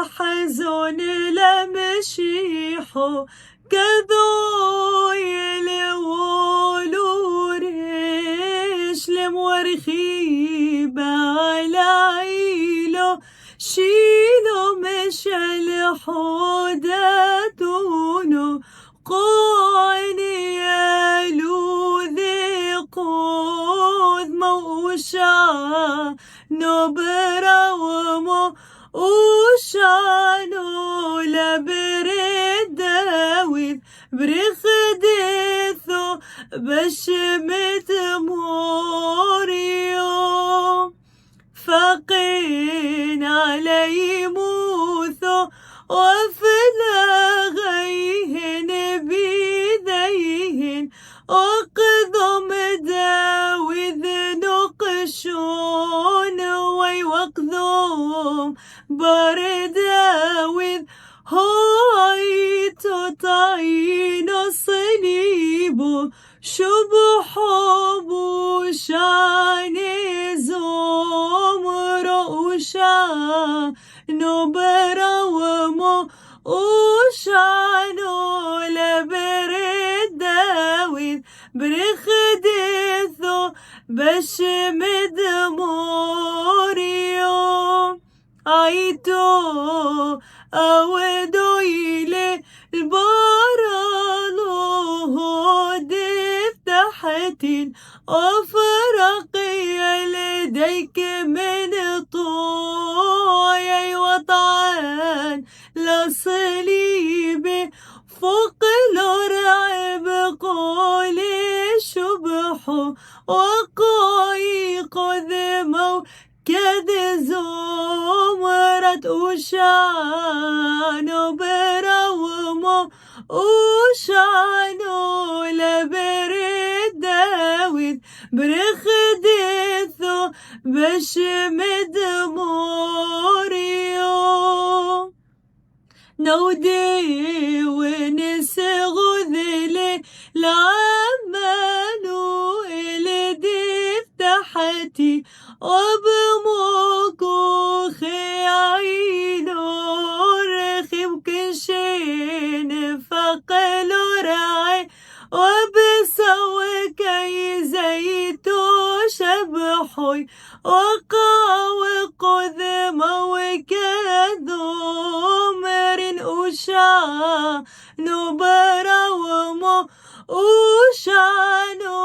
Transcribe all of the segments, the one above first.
حزون لمشيحو كذو يلولوريش لمورخي بالايلو شيلو مش الحودتونو قواني يلو ذي قوذ موشا نبرا ومو وشانو لبرد داويد برخدثو بشمت موريو فقين علي موثو وفلا غيهن بيديهن وقذم داوذ نقشون ويوقذم برداوذ هاي تطعين صليبو شبحو بوشان زمر وشا نبرا ومو وشانو لبرد داوذ برخدثو بشمد موريو عيتو أودو إلي البارالو هودف تحتين وفرقي لديك من طوي وطعان لصليبي فوق الرعب قولي شبحو وقوي قذمو كذ زمرت وشانو براومو وشانو لبرد داوذ برخدثو بشمد موريو نودي ونسغو ذلي لعمانو إلي ديف تحتي وبموكو خيعينو رخيم كشين فقلو راعي وبسوك زيتو شبحوي وقاوي قذمو وكذومر وشا نبرا ومو وشانو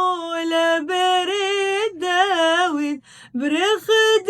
لبرد داوذ برخد